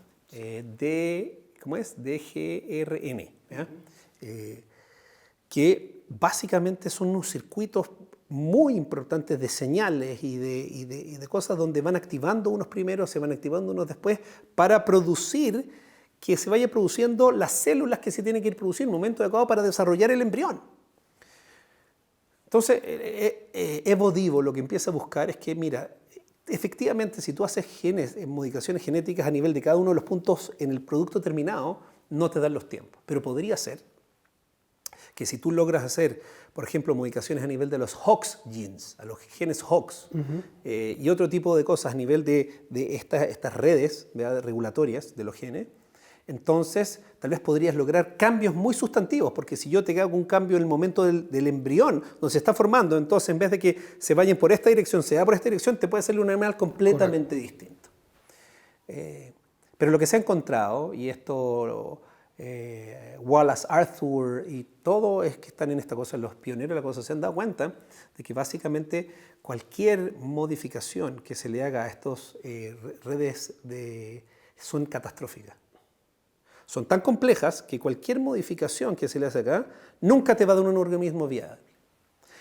¿Cómo es? DGRN, ¿ya? Que básicamente son unos circuitos muy importantes de señales y de cosas donde van activando unos primeros, se van activando unos después, para producir, que se vaya produciendo las células que se tienen que ir produciendo en un momento adecuado para desarrollar el embrión. Entonces, EVO-DIVO lo que empieza a buscar es que, mira, efectivamente, si tú haces modificaciones genéticas a nivel de cada uno de los puntos en el producto terminado, no te dan los tiempos. Pero podría ser que si tú logras hacer, por ejemplo, modificaciones a nivel de los Hox genes, a los genes Hox, y otro tipo de cosas a nivel de estas redes, ¿verdad?, regulatorias de los genes, entonces tal vez podrías lograr cambios muy sustantivos, porque si yo te hago un cambio en el momento del embrión, donde se está formando, entonces en vez de que se vayan por esta dirección, se va por esta dirección, te puede salir un animal completamente distinto. Pero lo que se ha encontrado, y esto Wallace Arthur y todo es que están en esta cosa, los pioneros de la cosa, se han dado cuenta de que básicamente cualquier modificación que se le haga a estos redes son catastróficas. Son tan complejas que cualquier modificación que se le hace acá nunca te va a dar un organismo viable.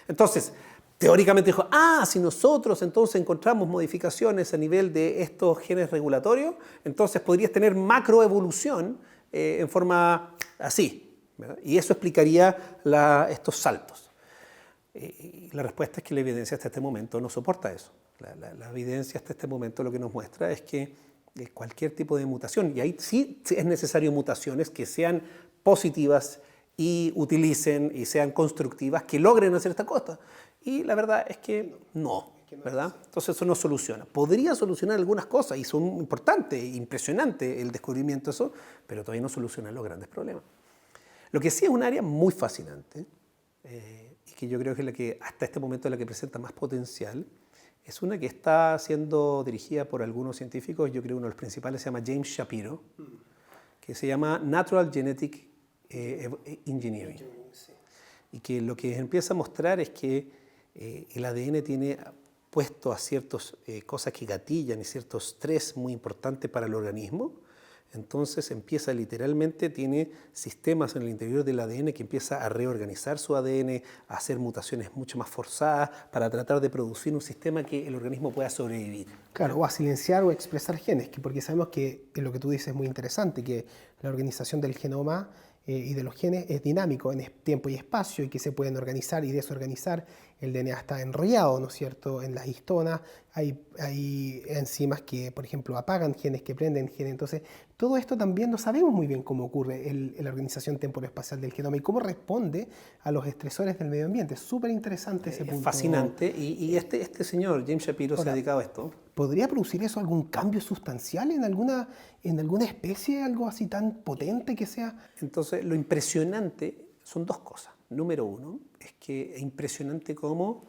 Entonces, teóricamente dijo, si nosotros entonces encontramos modificaciones a nivel de estos genes regulatorios, entonces podrías tener macroevolución en forma así, ¿verdad? Y eso explicaría estos saltos. Y la respuesta es que la evidencia hasta este momento no soporta eso. La evidencia hasta este momento lo que nos muestra es que cualquier tipo de mutación, y ahí sí es necesario mutaciones que sean positivas y utilicen y sean constructivas, que logren hacer esta cosa. Y la verdad es que no, ¿verdad? Entonces eso no soluciona. Podría solucionar algunas cosas y son importantes, impresionante el descubrimiento de eso, pero todavía no soluciona los grandes problemas. Lo que sí es un área muy fascinante y que yo creo que es la que hasta este momento es la que presenta más potencial. Es una que está siendo dirigida por algunos científicos, yo creo uno de los principales se llama James Shapiro, que se llama Natural Genetic Engineering. Y que lo que empieza a mostrar es que el ADN tiene puesto a ciertas cosas que gatillan y cierto estrés muy importante para el organismo. Entonces empieza literalmente, tiene sistemas en el interior del ADN que empieza a reorganizar su ADN, a hacer mutaciones mucho más forzadas para tratar de producir un sistema que el organismo pueda sobrevivir. Claro, o a silenciar o expresar genes, porque sabemos que lo que tú dices es muy interesante, que la organización del genoma y de los genes es dinámico en tiempo y espacio y que se pueden organizar y desorganizar el DNA está enrollado, ¿no es cierto? En las histonas hay enzimas que, por ejemplo, apagan genes, que prenden genes. Entonces, todo esto también no sabemos muy bien cómo ocurre en la organización temporoespacial del genoma y cómo responde a los estresores del medio ambiente. Es súper interesante ese punto. Fascinante. Y este señor, James Shapiro, se ha dedicado a esto. ¿Podría producir eso algún cambio sustancial en alguna especie, algo así tan potente que sea? Entonces, lo impresionante son dos cosas. Número uno, es que es impresionante cómo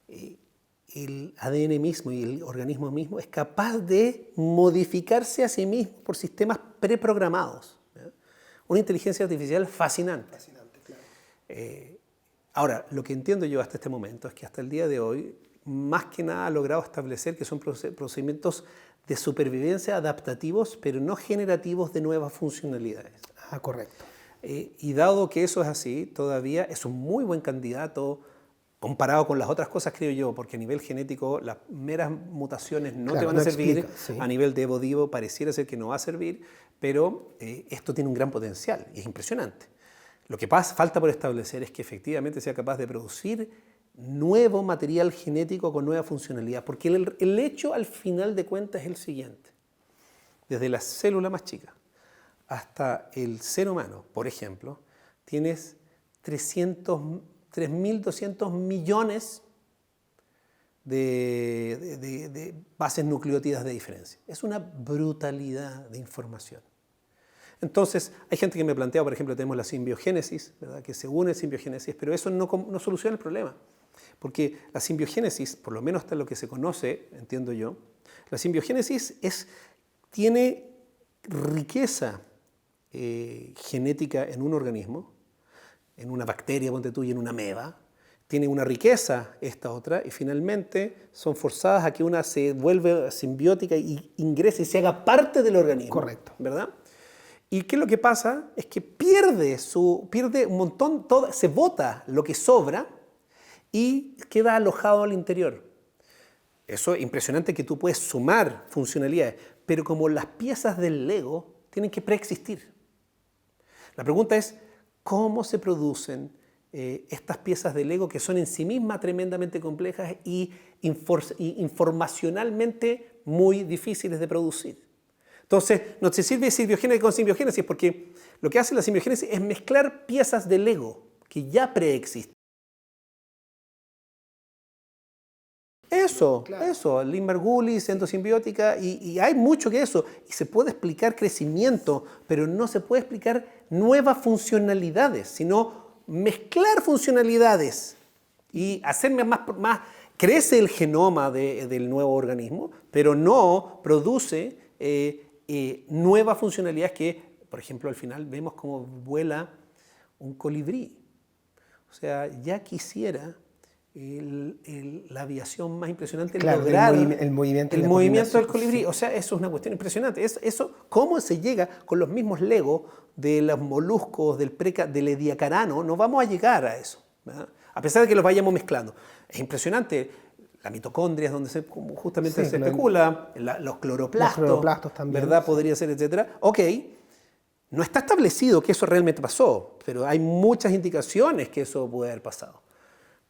el ADN mismo y el organismo mismo es capaz de modificarse a sí mismo por sistemas preprogramados. ¿Ya? Una inteligencia artificial fascinante. Fascinante, claro. Ahora, lo que entiendo yo hasta este momento es que hasta el día de hoy, más que nada ha logrado establecer que son procedimientos de supervivencia adaptativos, pero no generativos de nuevas funcionalidades. Ah, correcto. Y dado que eso es así, todavía es un muy buen candidato comparado con las otras cosas, creo yo, porque a nivel genético las meras mutaciones no te van a servir, explica, sí. A nivel de evolutivo pareciera ser que no va a servir, pero esto tiene un gran potencial y es impresionante. Lo que falta por establecer es que efectivamente sea capaz de producir nuevo material genético con nueva funcionalidad, porque el hecho al final de cuentas es el siguiente. Desde la célula más chica hasta el ser humano, por ejemplo, tienes 3.200 millones de bases nucleótidas de diferencia. Es una brutalidad de información. Entonces, hay gente que me plantea, por ejemplo, tenemos la simbiogénesis, ¿verdad? Que se une simbiogénesis, pero eso no soluciona el problema. Porque la simbiogénesis, por lo menos hasta lo que se conoce, entiendo yo, la simbiogénesis tiene riqueza genética en un organismo, en una bacteria, ponte tú, y en una ameba, tiene una riqueza esta otra, y finalmente son forzadas a que una se vuelva simbiótica y ingrese y se haga parte del organismo. Correcto. ¿Verdad? ¿Y qué es lo que pasa? Es que pierde un montón, se bota lo que sobra y queda alojado al interior. Eso es impresionante que tú puedes sumar funcionalidades, pero como las piezas del Lego tienen que preexistir. La pregunta es, ¿cómo se producen estas piezas de Lego que son en sí mismas tremendamente complejas y informacionalmente muy difíciles de producir? Entonces, no se sirve simbiogénesis con simbiogénesis porque lo que hace la simbiogénesis es mezclar piezas de Lego que ya preexisten. Eso, Limbergulis, endosimbiótica, y hay mucho que eso. Y se puede explicar crecimiento, pero no se puede explicar nuevas funcionalidades, sino mezclar funcionalidades y hacerme más crece el genoma del nuevo organismo, pero no produce nuevas funcionalidades que, por ejemplo, al final vemos cómo vuela un colibrí. O sea, ya quisiera la aviación más impresionante, claro, lograr el movimiento del colibrí. Sí. O sea, eso es una cuestión impresionante. Eso, ¿cómo se llega con los mismos Lego de los moluscos, del ediacarano? No vamos a llegar a eso, ¿verdad? A pesar de que los vayamos mezclando. Es impresionante. La mitocondria es donde justamente se especula, los cloroplastos también, ¿verdad? Sí. Podría ser, etcétera. Ok, no está establecido que eso realmente pasó, pero hay muchas indicaciones que eso puede haber pasado.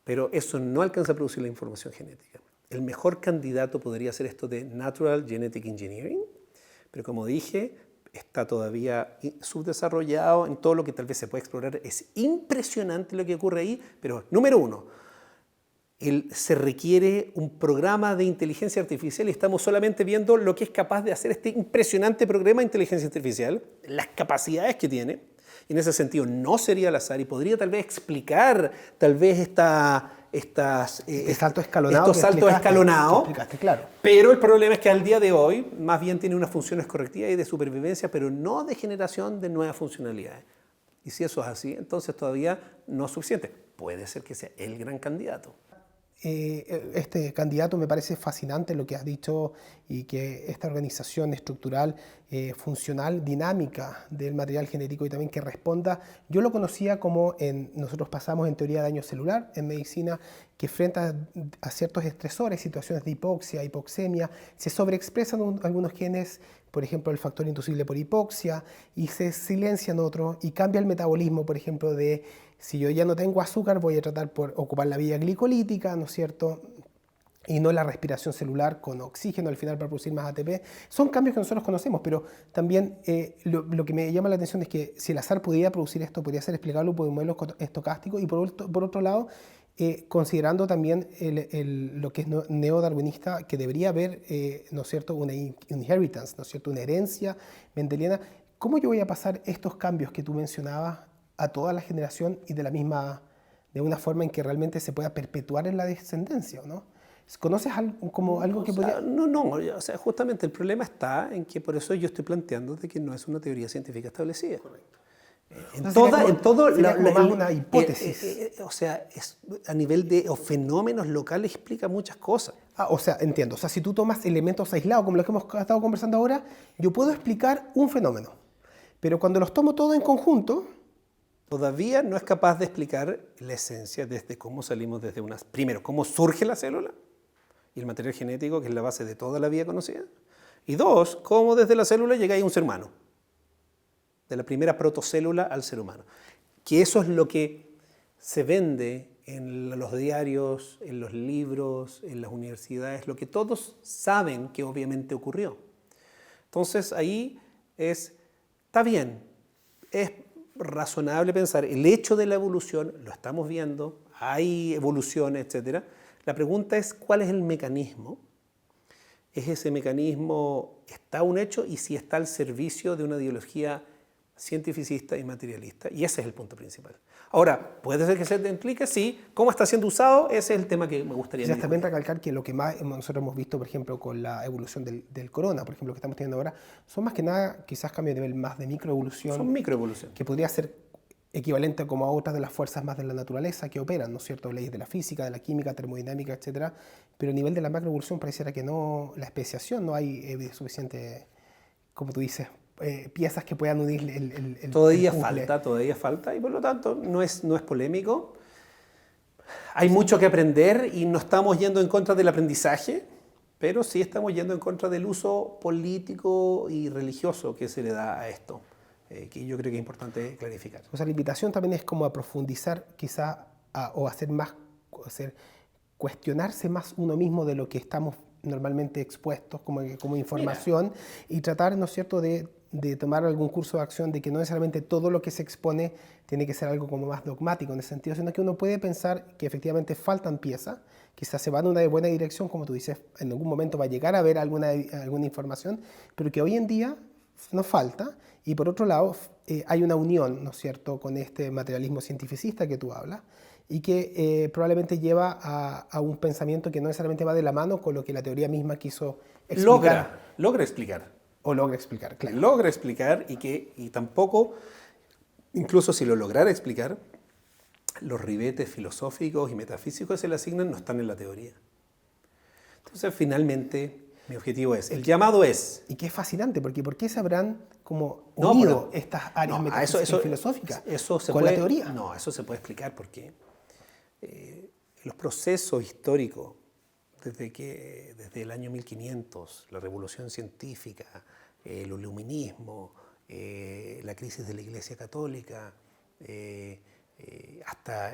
Pero eso no alcanza a producir la información genética. El mejor candidato podría ser esto de Natural Genetic Engineering, pero como dije, está todavía subdesarrollado en todo lo que tal vez se puede explorar. Es impresionante lo que ocurre ahí, pero número uno, se requiere un programa de inteligencia artificial y estamos solamente viendo lo que es capaz de hacer este impresionante programa de inteligencia artificial, las capacidades que tiene. Y en ese sentido no sería al azar y podría tal vez explicar tal vez estos saltos escalonados. Claro. Pero el problema es que al día de hoy más bien tiene unas funciones correctivas y de supervivencia, pero no de generación de nuevas funcionalidades. Y si eso es así, entonces todavía no es suficiente. Puede ser que sea el gran candidato. Este candidato me parece fascinante lo que has dicho y que esta organización estructural, funcional, dinámica del material genético y también que responda, yo lo conocía como nosotros pasamos en teoría de daño celular en medicina, que frente a ciertos estresores, situaciones de hipoxia, hipoxemia, se sobreexpresan algunos genes, por ejemplo el factor inducible por hipoxia, y se silencian otros y cambia el metabolismo, por ejemplo, de si yo ya no tengo azúcar, voy a tratar por ocupar la vía glicolítica, ¿no es cierto? Y no la respiración celular con oxígeno al final para producir más ATP. Son cambios que nosotros conocemos, pero también lo que me llama la atención es que si el azar pudiera producir esto, podría ser explicable por un modelo estocástico y por otro lado, considerando también lo que es neodarwinista, que debería haber, ¿no es cierto?, una inheritance, ¿no es cierto?, una herencia mendeliana. ¿Cómo yo voy a pasar estos cambios que tú mencionabas a toda la generación y de una forma en que realmente se pueda perpetuar en la descendencia, ¿no? ¿Conoces algo que podría...? No, o sea, justamente el problema está en que por eso yo estoy planteando de que no es una teoría científica establecida. Correcto. Sería más una hipótesis. O sea, a nivel de fenómenos locales explica muchas cosas. O sea, entiendo. O sea, si tú tomas elementos aislados, como los que hemos estado conversando ahora, yo puedo explicar un fenómeno. Pero cuando los tomo todos en conjunto... Todavía no es capaz de explicar la esencia desde cómo salimos desde unas... Primero, cómo surge la célula y el material genético, que es la base de toda la vida conocida. Y dos, cómo desde la célula llega a un ser humano. De la primera protocélula al ser humano. Que eso es lo que se vende en los diarios, en los libros, en las universidades, lo que todos saben que obviamente ocurrió. Entonces ahí está bien, es razonable pensar, el hecho de la evolución, lo estamos viendo, hay evoluciones, etc. La pregunta es, ¿cuál es el mecanismo? ¿Es ese mecanismo, está un hecho y si está al servicio de una ideología cientificista y materialista? Y ese es el punto principal. Ahora, puede ser que se implique, sí. ¿Cómo está siendo usado? Ese es el tema que me gustaría decir. También recalcar que lo que más nosotros hemos visto, por ejemplo, con la evolución del corona, por ejemplo, que estamos teniendo ahora, son más que nada quizás cambios de nivel más de microevolución. Son microevolución. Que podría ser equivalente como a otras de las fuerzas más de la naturaleza que operan, ¿no es cierto? Leyes de la física, de la química, termodinámica, etcétera. Pero a nivel de la macroevolución pareciera que no, la especiación no hay suficiente, como tú dices, piezas que puedan unir el todavía falta y por lo tanto no es polémico. Hay mucho que aprender y no estamos yendo en contra del aprendizaje, pero sí estamos yendo en contra del uso político y religioso que se le da a esto, que yo creo que es importante clarificar. O sea, la invitación también es como a profundizar quizá o cuestionarse más uno mismo de lo que estamos normalmente expuestos como información. Mira. Y tratar, ¿no es cierto?, de tomar algún curso de acción, de que no necesariamente todo lo que se expone tiene que ser algo como más dogmático en ese sentido, sino que uno puede pensar que efectivamente faltan piezas, quizás se va en una buena dirección, como tú dices, en algún momento va a llegar a haber alguna información, pero que hoy en día nos falta, y por otro lado hay una unión, ¿no es cierto?, con este materialismo cientificista que tú hablas, y que probablemente lleva a un pensamiento que no necesariamente va de la mano con lo que la teoría misma quiso explicar. Logra explicar. O logra explicar, claro. Logra explicar y tampoco, incluso si lo lograra explicar, los ribetes filosóficos y metafísicos que se le asignan no están en la teoría. Entonces, finalmente, mi objetivo es, el llamado es... Y que es fascinante, porque ¿por qué se habrán como unido estas áreas metafísicas y filosóficas con la teoría? No, eso se puede explicar porque los procesos históricos, desde el año 1500, la revolución científica, el iluminismo, la crisis de la Iglesia Católica, hasta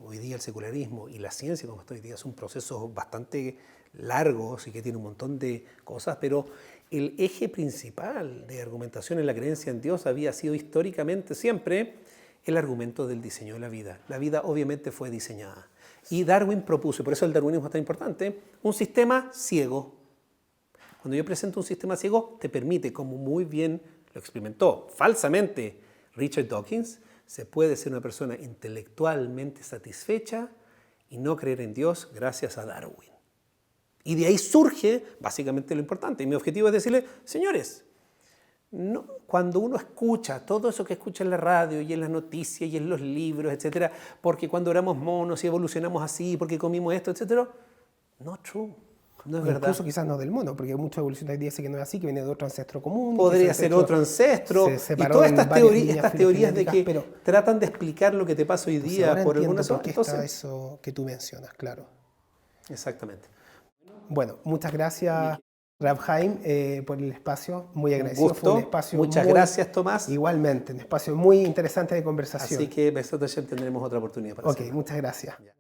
hoy día el secularismo y la ciencia como está hoy día, son procesos bastante largos y que tienen un montón de cosas, pero el eje principal de argumentación en la creencia en Dios había sido históricamente siempre el argumento del diseño de la vida. La vida obviamente fue diseñada. Y Darwin propuso, y por eso el darwinismo es tan importante, un sistema ciego. Cuando yo presento un sistema ciego, te permite, como muy bien lo experimentó falsamente Richard Dawkins, se puede ser una persona intelectualmente satisfecha y no creer en Dios gracias a Darwin. Y de ahí surge básicamente lo importante. Y mi objetivo es decirle, señores, no, cuando uno escucha todo eso que escucha en la radio y en las noticias y en los libros, etcétera, porque cuando éramos monos y evolucionamos así, porque comimos esto, etcétera, no true, no es verdad. Incluso quizás no del mono, porque mucha evolución dice que no es así, que viene de otro ancestro común. Podría ser otro ancestro. Y todas estas teorías de que tratan de explicar lo que te pasa hoy día por alguna razón. Entonces, está eso que tú mencionas, claro. Exactamente. Bueno, muchas gracias. Rav Haim, por el espacio, muy Un agradecido. Fue un gusto. espacio Muchas muy- gracias, Tomás. Igualmente, un espacio muy interesante de conversación. Así que nosotros tendremos otra oportunidad para Ok, hacerlo. muchas gracias. Ya.